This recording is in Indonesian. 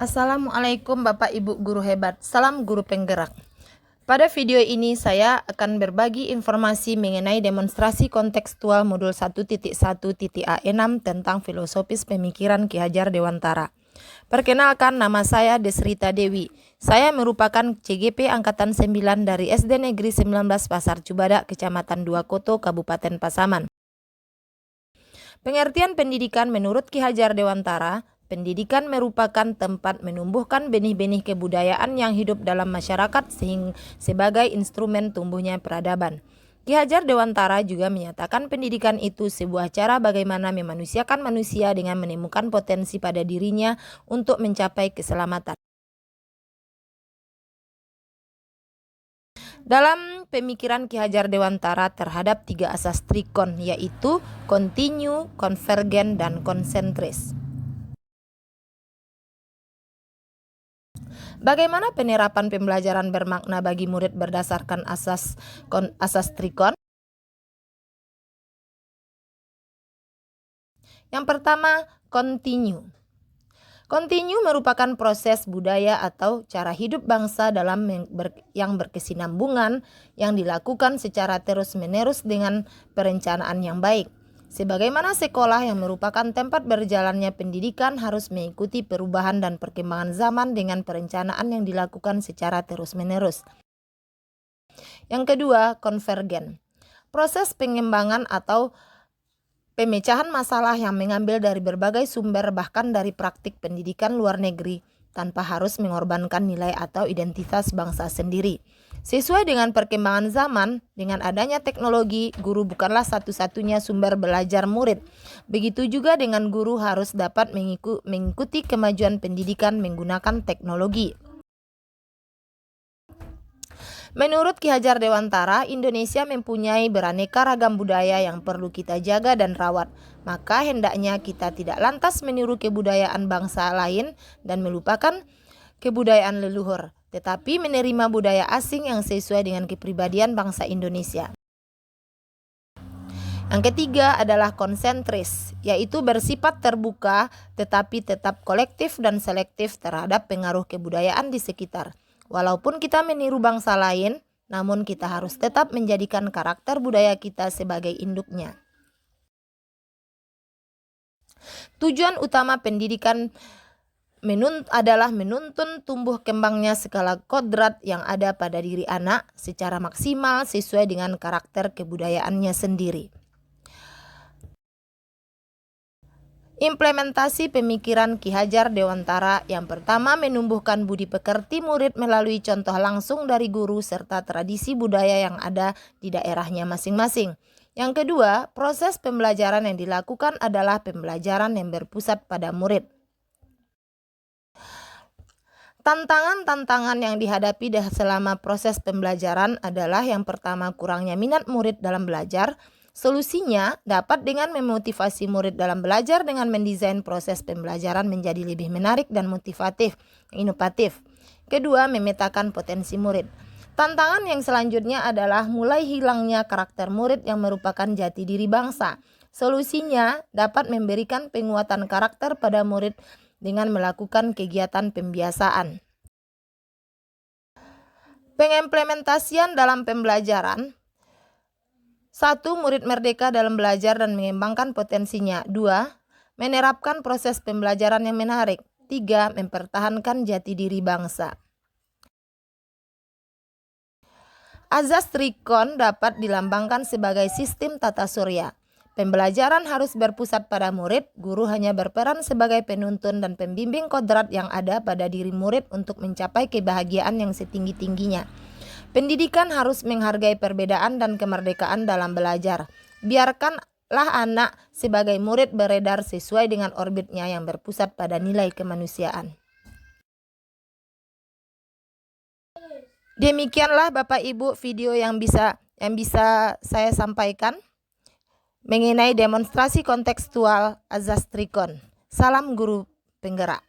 Assalamualaikum Bapak Ibu guru hebat, salam guru penggerak. Pada video ini saya akan berbagi informasi mengenai demonstrasi kontekstual modul 1.1.A6 tentang filosofis pemikiran Ki Hajar Dewantara. Perkenalkan, nama saya Desrita Dewi. Saya merupakan CGP Angkatan 9 dari SD Negeri 19 Pasar Cubada, Kecamatan Duakoto, Kabupaten Pasaman. Pengertian pendidikan menurut Ki Hajar Dewantara, pendidikan merupakan tempat menumbuhkan benih-benih kebudayaan yang hidup dalam masyarakat sebagai instrumen tumbuhnya peradaban. Ki Hajar Dewantara juga menyatakan pendidikan itu sebuah cara bagaimana memanusiakan manusia dengan menemukan potensi pada dirinya untuk mencapai keselamatan. Dalam pemikiran Ki Hajar Dewantara terhadap 3 asas trikon, yaitu kontinu, konvergen, dan konsentris. Bagaimana penerapan pembelajaran bermakna bagi murid berdasarkan asas trikon? Yang pertama, kontinu. Kontinu merupakan proses budaya atau cara hidup bangsa yang berkesinambungan yang dilakukan secara terus-menerus dengan perencanaan yang baik. Sebagaimana sekolah yang merupakan tempat berjalannya pendidikan harus mengikuti perubahan dan perkembangan zaman dengan perencanaan yang dilakukan secara terus-menerus. Yang kedua, konvergen. Proses pengembangan atau pemecahan masalah yang mengambil dari berbagai sumber bahkan dari praktik pendidikan luar negeri tanpa harus mengorbankan nilai atau identitas bangsa sendiri. Sesuai dengan perkembangan zaman, dengan adanya teknologi, guru bukanlah satu-satunya sumber belajar murid. Begitu juga dengan guru harus dapat mengikuti kemajuan pendidikan menggunakan teknologi. Menurut Ki Hajar Dewantara, Indonesia mempunyai beraneka ragam budaya yang perlu kita jaga dan rawat. Maka hendaknya kita tidak lantas meniru kebudayaan bangsa lain dan melupakan kebudayaan leluhur, tetapi menerima budaya asing yang sesuai dengan kepribadian bangsa Indonesia. Yang ketiga adalah konsentris, yaitu bersifat terbuka tetapi tetap kolektif dan selektif terhadap pengaruh kebudayaan di sekitar. Walaupun kita meniru bangsa lain, namun kita harus tetap menjadikan karakter budaya kita sebagai induknya. Tujuan utama pendidikan adalah menuntun tumbuh kembangnya segala kodrat yang ada pada diri anak secara maksimal sesuai dengan karakter kebudayaannya sendiri. Implementasi pemikiran Ki Hajar Dewantara yang pertama menumbuhkan budi pekerti murid melalui contoh langsung dari guru serta tradisi budaya yang ada di daerahnya masing-masing. Yang kedua, proses pembelajaran yang dilakukan adalah pembelajaran yang berpusat pada murid. Tantangan-tantangan yang dihadapi selama proses pembelajaran adalah yang pertama, kurangnya minat murid dalam belajar. Solusinya dapat dengan memotivasi murid dalam belajar dengan mendesain proses pembelajaran menjadi lebih menarik dan motivatif, inovatif. Kedua, memetakan potensi murid. Tantangan yang selanjutnya adalah mulai hilangnya karakter murid yang merupakan jati diri bangsa. Solusinya dapat memberikan penguatan karakter pada murid dengan melakukan kegiatan pembiasaan. Pengimplementasian dalam pembelajaran. 1. Murid merdeka dalam belajar dan mengembangkan potensinya. 2. Menerapkan proses pembelajaran yang menarik. 3. Mempertahankan jati diri bangsa. Azas trikon dapat dilambangkan sebagai sistem tata surya. Pembelajaran harus berpusat pada murid, guru hanya berperan sebagai penuntun dan pembimbing kodrat yang ada pada diri murid untuk mencapai kebahagiaan yang setinggi-tingginya. Pendidikan harus menghargai perbedaan dan kemerdekaan dalam belajar. Biarkanlah anak sebagai murid beredar sesuai dengan orbitnya yang berpusat pada nilai kemanusiaan. Demikianlah Bapak Ibu video yang bisa saya sampaikan mengenai demonstrasi kontekstual azas trikon. Salam guru penggerak.